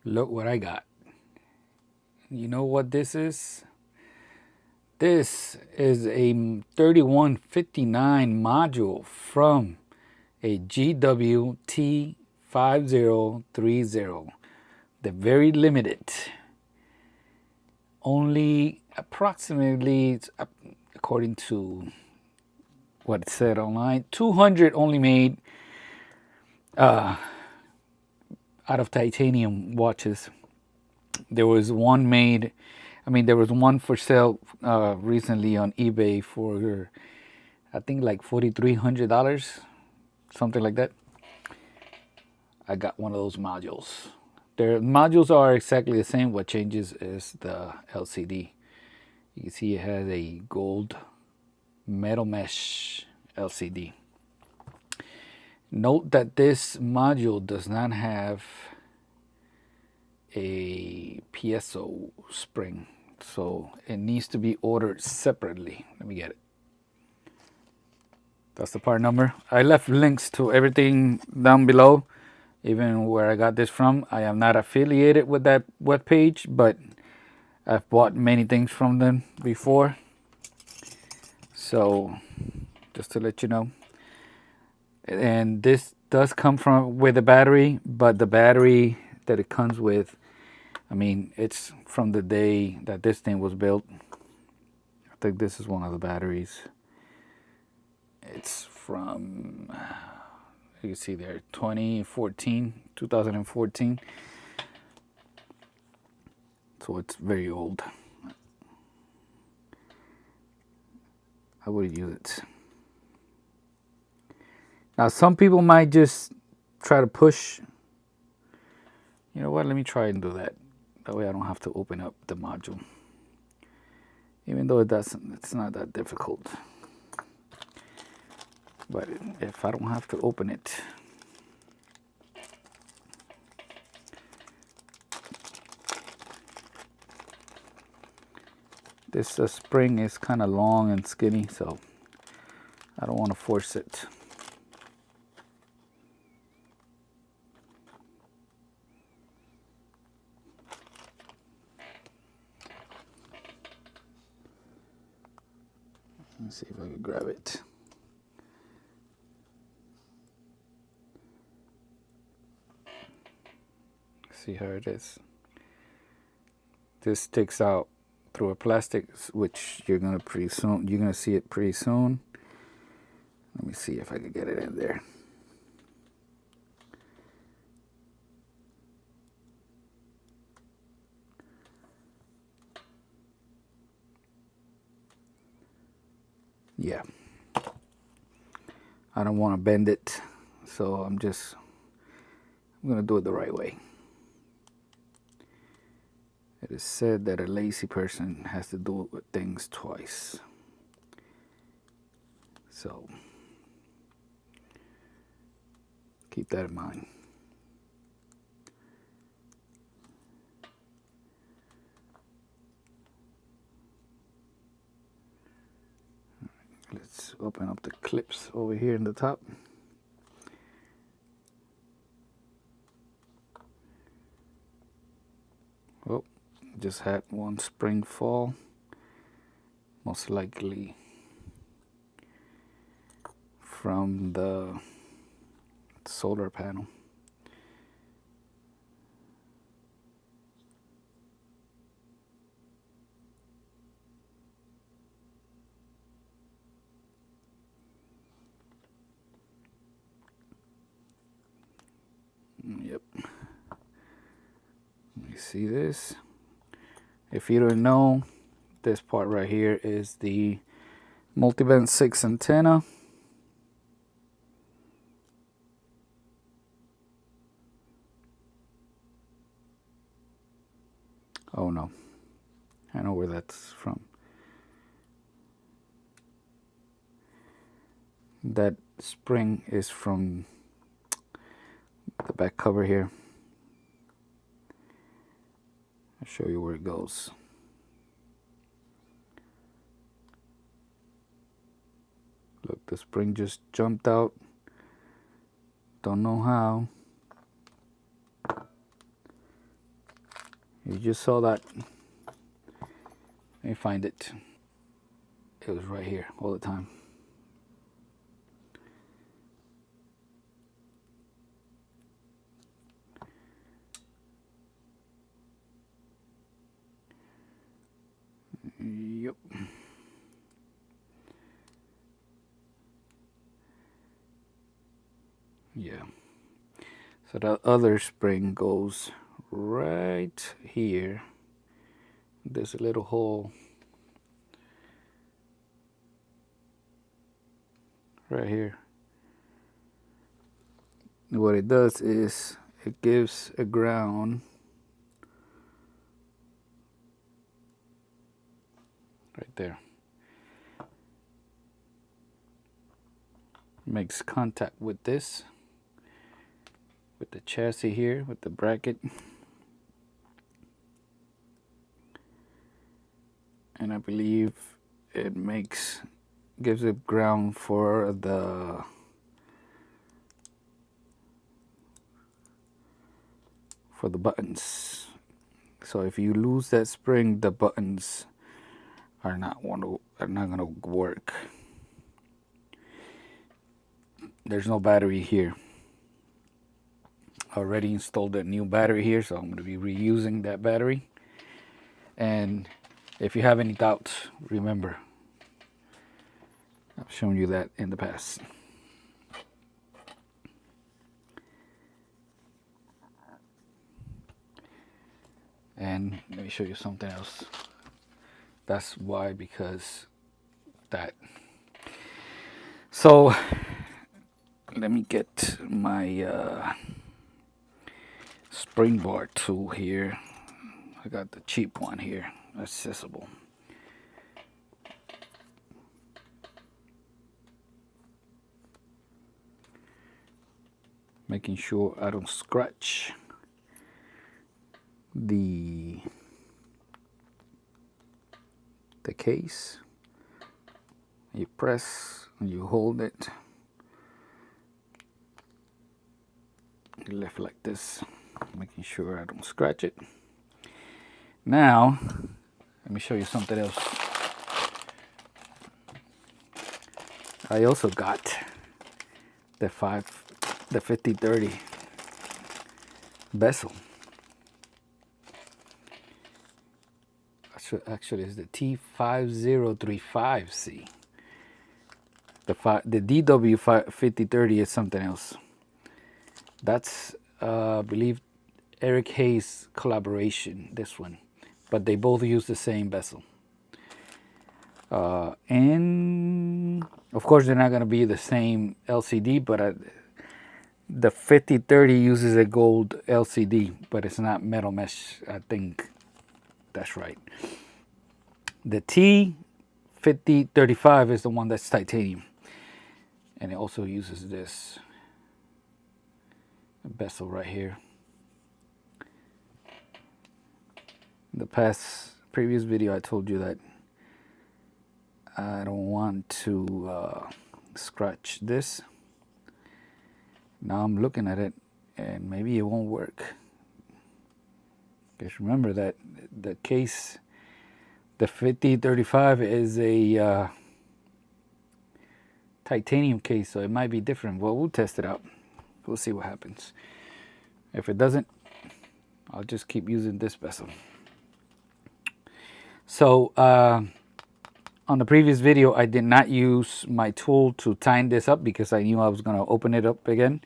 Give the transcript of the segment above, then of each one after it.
Look what I got. You know what this is? This is a 3159 module from a GW-5030. The very limited. Only approximately, according to what it said online, 200 only made out of titanium watches. There was one made, there was one for sale recently on eBay for, I think, like $4,300, something like that. I got one of those modules. Their modules are exactly the same. What changes is the LCD. You can see it has a gold metal mesh LCD. Note that this module does not have a piezo spring, so it needs to be ordered separately. Let me get it. That's the part number. I left links to everything down below, even where I got this from. I am not affiliated with that web page, but I've bought many things from them before. So just to let you know. And this does come with a battery, but the battery that it comes with, it's from the day that this thing was built. I think this is one of the batteries. It's from, you can see there, 2014. So it's very old. I would use it. Now some people might just try to push. You know what, let me try and do that. That way I don't have to open up the module. Even though it's not that difficult. But if I don't have to open it. This spring is kind of long and skinny, so I don't want to force it. Let's see if I can grab it. See how it is. This sticks out through a plastic, which you're gonna see it pretty soon. Let me see if I can get it in there. Yeah. I don't want to bend it, so I'm gonna do it the right way. It is said that a lazy person has to do it with things twice. So keep that in mind. Let's open up the clips over here in the top. Oh, just had one spring fall. Most likely from the solar panel. Yep. You see this? If you don't know, this part right here is the multiband 6 antenna. Oh no, I know where that's from. That spring is from the back cover here. I'll show you where it goes. Look, the spring just jumped out. Don't know how. You just saw that. Let me find it. It was right here all the time. Yep. Yeah. So that other spring goes right here. There's a little hole right here. What it does is it gives a ground right there. Makes contact with this, with the chassis here, with the bracket. And I believe it gives a ground for the buttons. So if you lose that spring, the buttons are not gonna work. There's no battery here. I already installed a new battery here, so I'm gonna be reusing that battery. And if you have any doubts, remember, I've shown you that in the past. And let me show you something else. That's why, because that. So let me get my springboard tool here. I got the cheap one here, accessible. Making sure I don't scratch the case. You press and you hold it. You lift like this, making sure I don't scratch it. Now, let me show you something else. I also got the 5030 bezel. Actually, it's the T5035C. The DW5030 is something else. That's, I believe, Eric Hayes' collaboration, this one. But they both use the same bezel. And of course, they're not going to be the same LCD, but the 5030 uses a gold LCD, but it's not metal mesh. I think that's right. The T5035 is the one that's titanium, and it also uses this bezel right here. In the previous video, I told you that I don't want to scratch this. Now I'm looking at it, and maybe it won't work. Because remember that the case, the 5035 is a titanium case, so it might be different. Well, we'll test it out. We'll see what happens. If it doesn't, I'll just keep using this bezel. So on the previous video, I did not use my tool to tighten this up because I knew I was going to open it up again.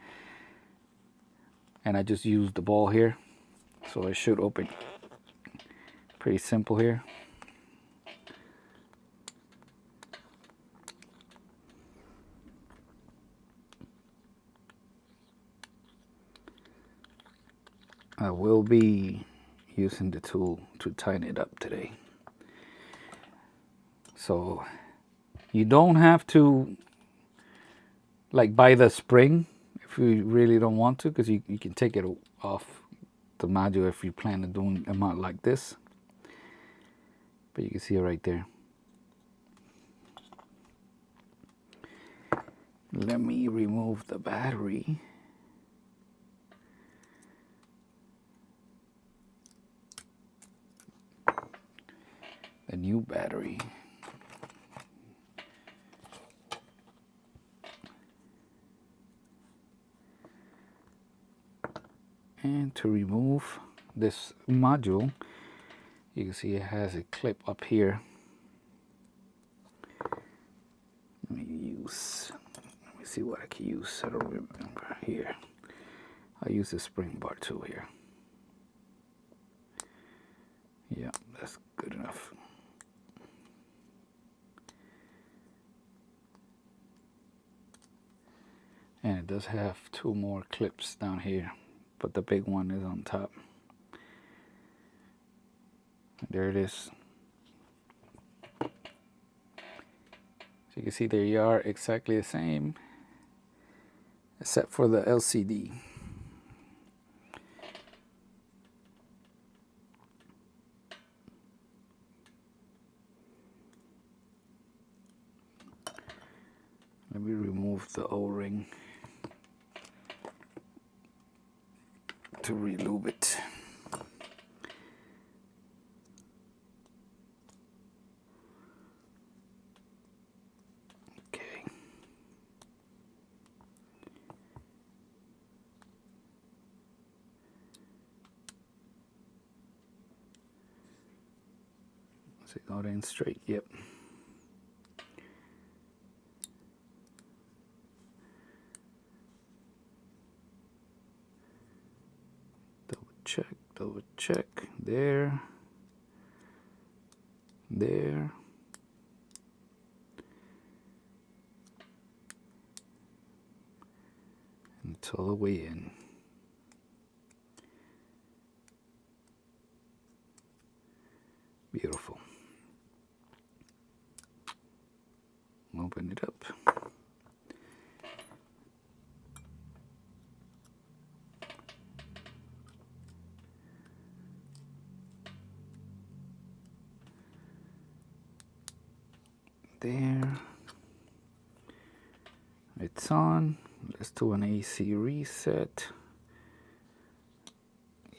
And I just used the ball here. So it should open. Pretty simple here. I will be using the tool to tighten it up today. So you don't have to like buy the spring if you really don't want to, because you can take it off the module if you plan on doing a mod like this. But you can see it right there. Let me remove the battery. a new battery. And to remove this module, you can see it has a clip up here. Let me see what I can use. I don't remember. Here, I use the spring bar tool here. Yeah, that's good enough. And it does have two more clips down here, but the big one is on top. There it is. So you can see they are exactly the same, except for the LCD. Let me remove the O-ring to relube it. Okay. Is it going in straight? Yep. Double check, there, and it's all the way in. Beautiful. Open it up. There, it's on. Let's do an AC reset.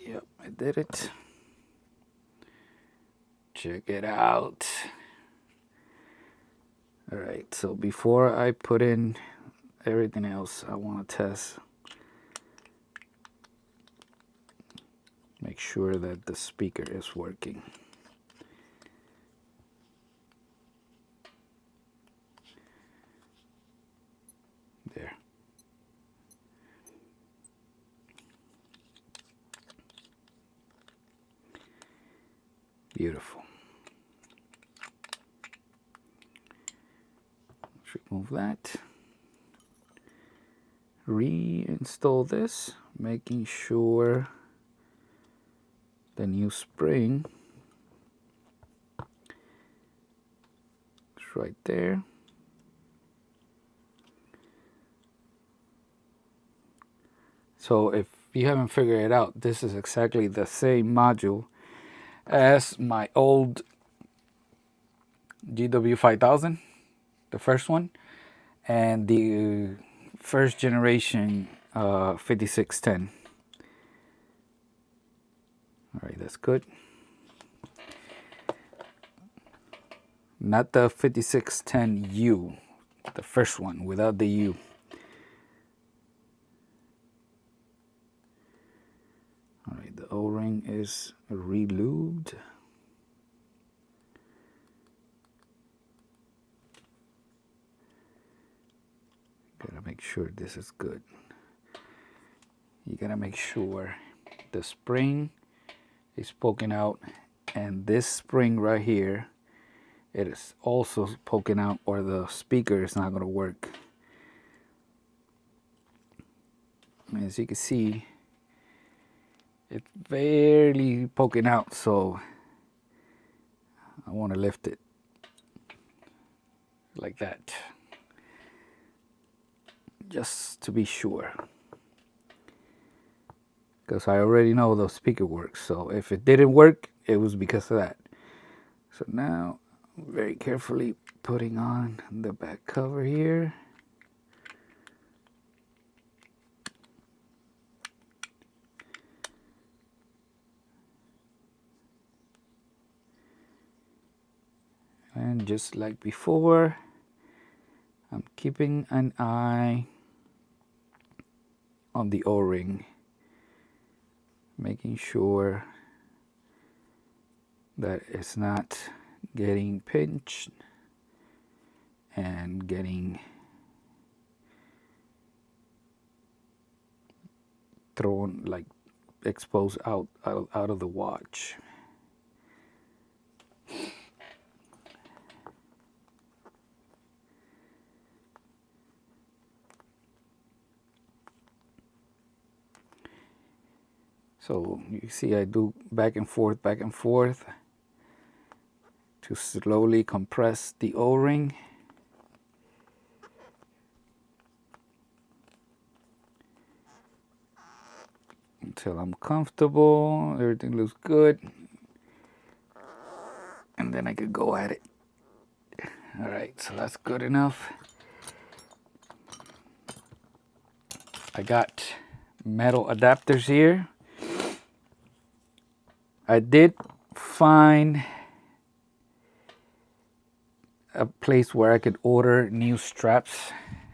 Yep, I did it. Check it out. All right, so before I put in everything else, I want to test, make sure that the speaker is working. There. Beautiful. Let's remove that. Reinstall this, making sure the new spring is right there. So if you haven't figured it out, this is exactly the same module as my old GW-5000, the first one, and the first generation 5610. All right, that's good. Not the 5610U, the first one without the U. All right, the O-ring is relubed. Gotta make sure this is good. You gotta make sure the spring is poking out, and this spring right here, it is also poking out, or the speaker is not gonna work. As you can see, it's barely poking out, so I want to lift it like that, just to be sure, because I already know the speaker works. So if it didn't work, it was because of that. So now, very carefully putting on the back cover here. And just like before, I'm keeping an eye on the O-ring, making sure that it's not getting pinched and getting thrown, like exposed out of the watch. So you see I do back and forth to slowly compress the O-ring. Until I'm comfortable, everything looks good. And then I could go at it. All right, so that's good enough. I got metal adapters here. I did find a place where I could order new straps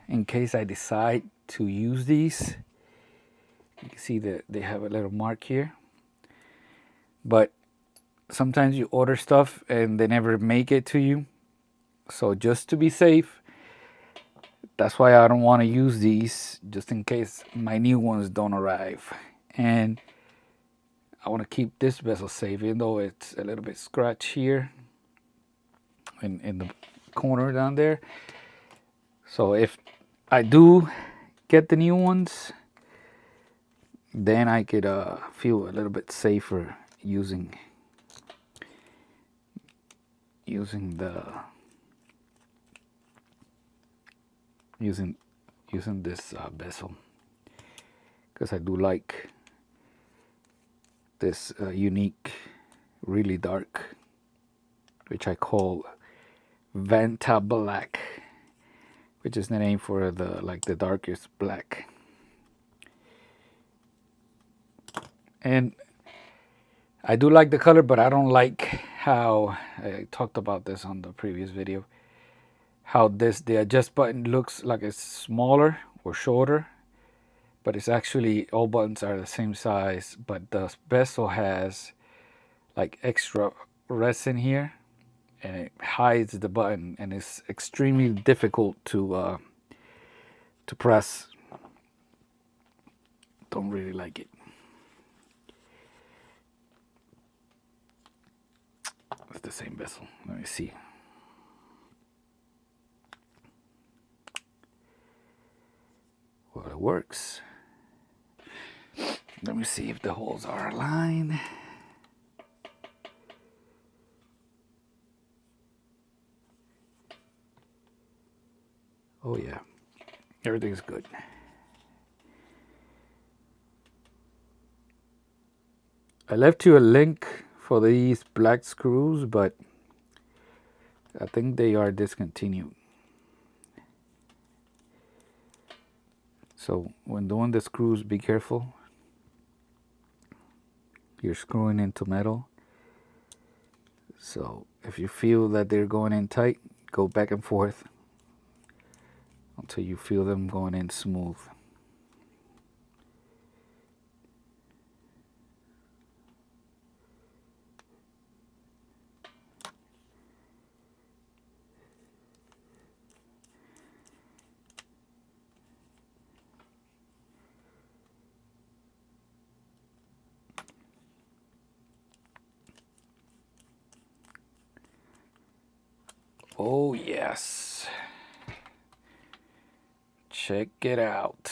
in case I decide to use these. You can see that they have a little mark here. But sometimes you order stuff and they never make it to you. So just to be safe, that's why I don't want to use these, just in case my new ones don't arrive. And I want to keep this bezel safe, even though it's a little bit scratched here in the corner down there. So if I do get the new ones, then I could feel a little bit safer using this bezel, because I do like this unique, really dark, which I call Vanta Black, which is the name for the darkest black. And I do like the color, but I don't like how I talked about this on the previous video. How the adjust button looks like it's smaller or shorter, but it's actually all buttons are the same size, but the bezel has like extra resin here, and it hides the button, and it's extremely difficult to press. Don't really like it. It's the same bezel. Let me see. Well, it works. Let me see if the holes are aligned. Oh yeah, everything's good. I left you a link for these black screws, but I think they are discontinued. So when doing the screws, be careful. You're screwing into metal. So if you feel that they're going in tight, go back and forth until you feel them going in smooth. Oh yes. Check it out.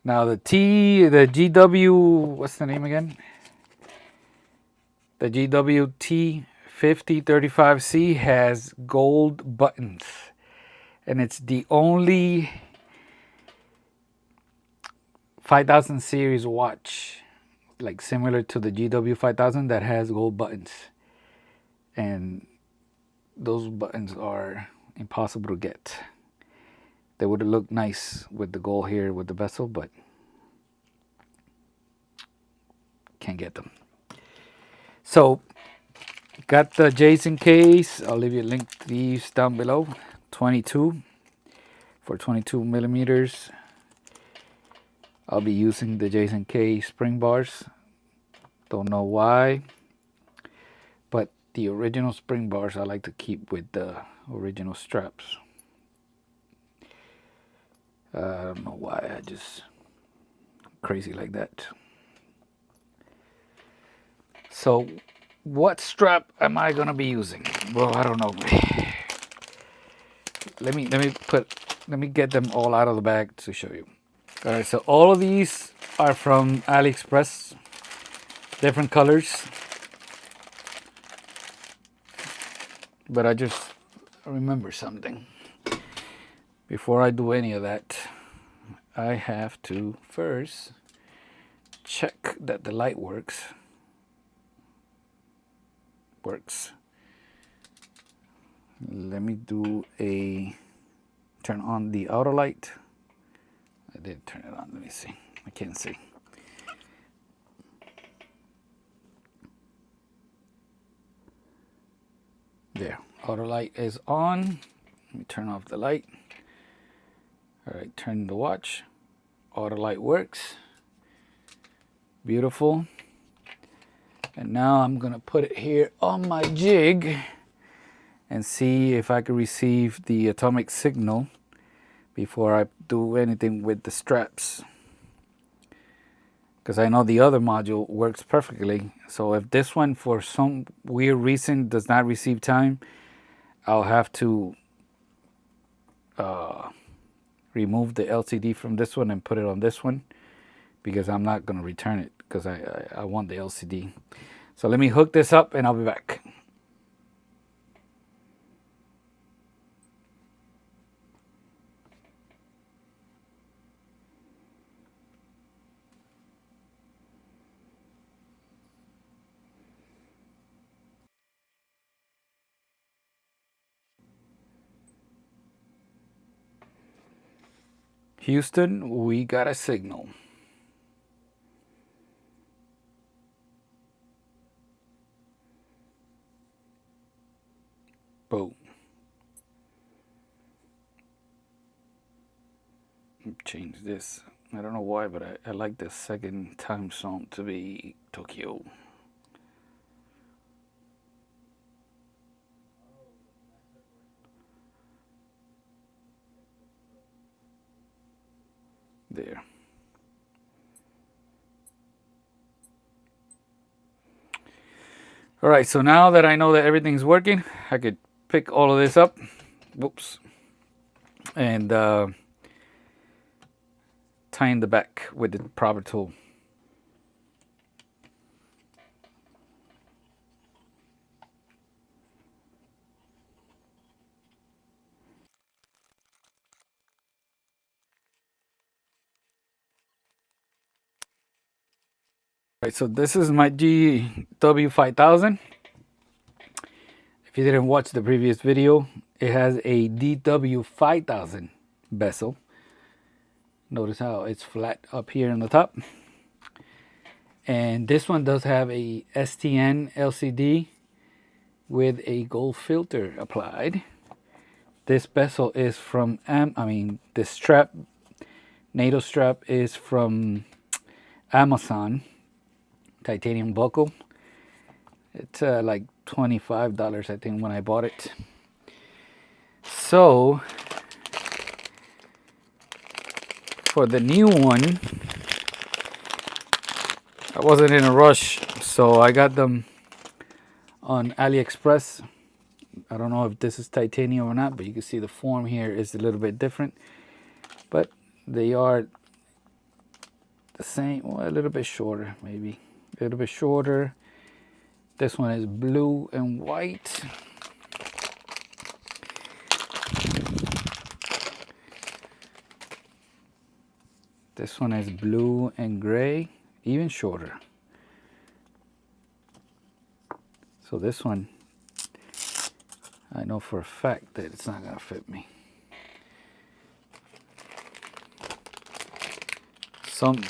Now the GW, what's the name again? The GW-5035C has gold buttons. And it's the only 5000 series watch, like similar to the GW-5000, that has gold buttons. And those buttons are impossible to get. They would have looked nice with the gold here with the bezel, but can't get them. So Got the Jason case. I'll leave you a link to these down below. 22 for 22 millimeters. I'll be using the Jason K spring bars. Don't know why, but the original spring bars I like to keep with the original straps. I don't know why, I just crazy like that. So what strap am I gonna be using? Well, I don't know. Let me get them all out of the bag to show you. All right, so all of these are from AliExpress, different colors. But I just remember something. Before I do any of that, I have to first check that the light works. Let me do a turn on the auto light. I did turn it on. Let me see. I can't see. There, auto light is on. Let me turn off the light. All right, turn the watch. Auto light works. Beautiful. And now I'm gonna put it here on my jig and see if I can receive the atomic signal before I do anything with the straps. Because I know the other module works perfectly. So if this one for some weird reason does not receive time, I'll have to remove the LCD from this one and put it on this one, because I'm not going to return it because I want the LCD. So let me hook this up and I'll be back. Houston, we got a signal. Boom. Change this. I don't know why, but I like the second time zone to be Tokyo. There. All right, so now that I know that everything's working, I could pick all of this up. Whoops. And tighten the back with the proper tool. All right, so this is my GW-5000. If you didn't watch the previous video, it has a DW-5000 bezel. Notice how it's flat up here on the top. And this one does have a STN LCD with a gold filter applied. This bezel is from, this strap, NATO strap is from Amazon, titanium buckle. It's like $25, I think, when I bought it. So for the new one, I wasn't in a rush, so I got them on AliExpress. I don't know if this is titanium or not, but you can see the form here is a little bit different, but they are the same. Well, a little bit shorter, maybe a little bit shorter. This one is blue and white. This one is blue and gray, even shorter. So this one, I know for a fact that it's not gonna fit me.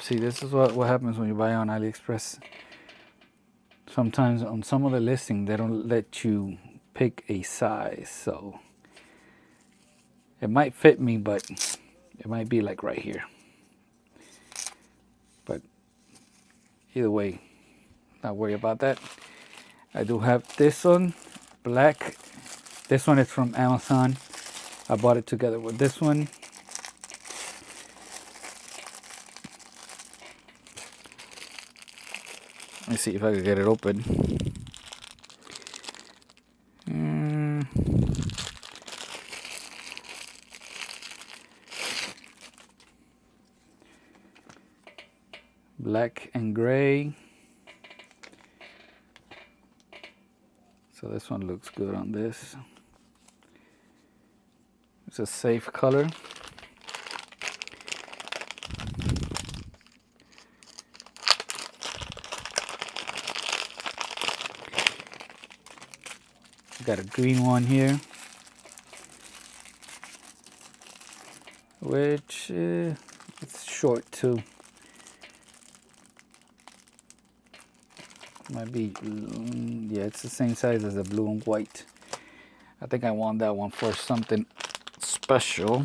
See, this is what happens when you buy on AliExpress. sometimes on some of the listing they don't let you pick a size, so it might fit me, but it might be like right here. But either way, not worry about that. I do have this one, black. This one is from Amazon. I bought it together with this one. Let me see if I can get it open. Black and gray. So this one looks good on this. It's a safe color. Got a green one here, which it's short too. Might be, yeah, it's the same size as the blue and white. I think I want that one for something special.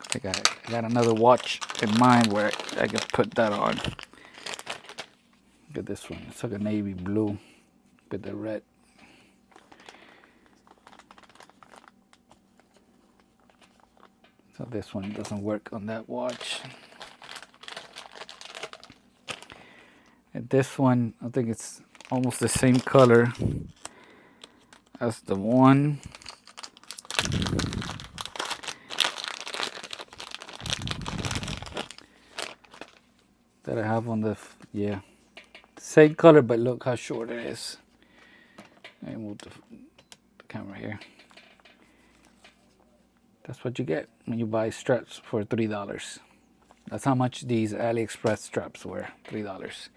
I think I got another watch in mind where I can put that on. Look at this one. It's like a navy blue with the red. So this one doesn't work on that watch. And this one, I think it's almost the same color as the one. That I have on the, yeah, same color, but look how short it is. Let me move the camera here. That's what you get when you buy straps for $3. That's how much these AliExpress straps were, $3.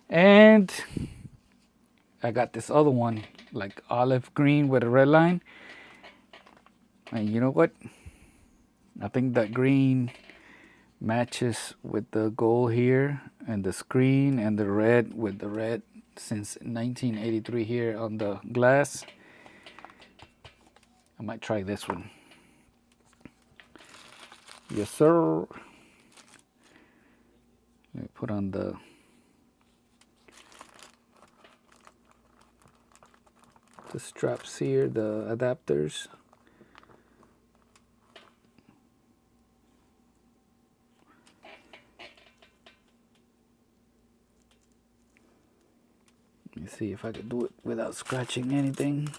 And I got this other one, like olive green with a red line. And you know what? I think that green matches with the gold here and the screen, and the red with the red since 1983 here on the glass. I might try this one. Yes, sir. Let me put on the straps here, the adapters. Let me see if I can do it without scratching anything.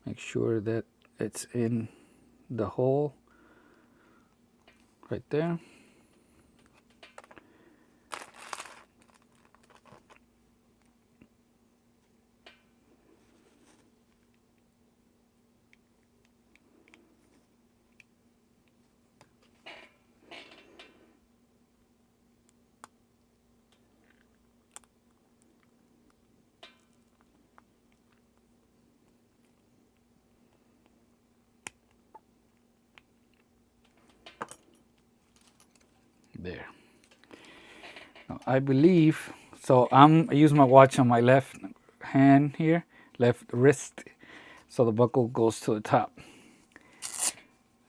Make sure that it's in the hole right there. There. Now, I believe, so I use my watch on my left hand here, left wrist, so the buckle goes to the top.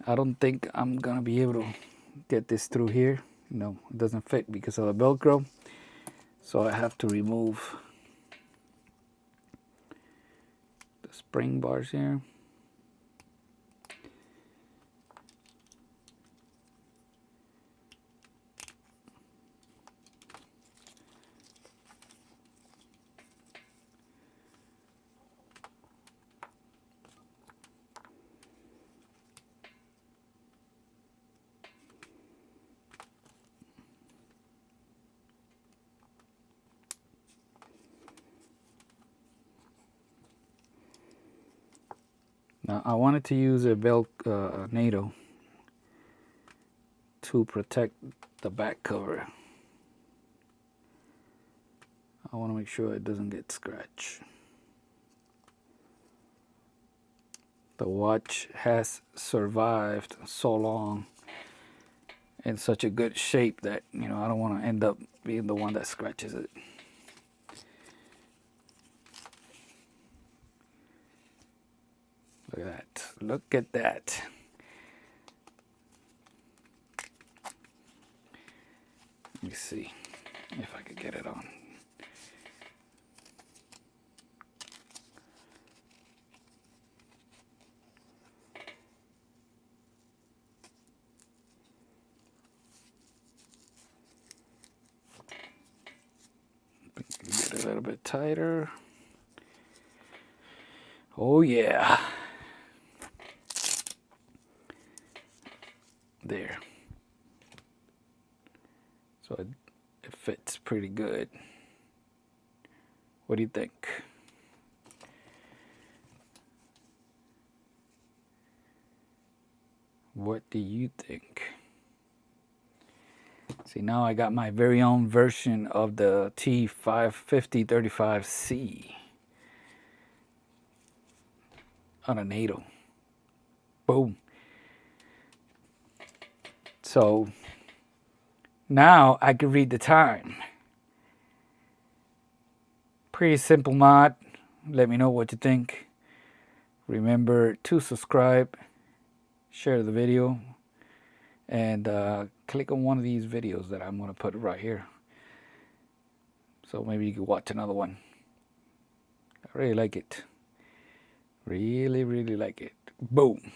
I don't think I'm gonna be able to get this through here. No, it doesn't fit because of the Velcro, so I have to remove the spring bars here. Now I wanted to use a NATO to protect the back cover. I want to make sure it doesn't get scratched. The watch has survived so long in such a good shape that, you know, I don't want to end up being the one that scratches it. Look at that. Look at that. Let me see if I could get it on. Get it a little bit tighter. Oh yeah. There. So it fits pretty good. What do you think? What do you think? See, now I got my very own version of the T5035C on a NATO. Boom. So now I can read the time. Pretty simple mod. Let me know what you think. Remember to subscribe, share the video, and click on one of these videos that I'm going to put right here. So maybe you can watch another one. I really like it. Really, really like it. Boom.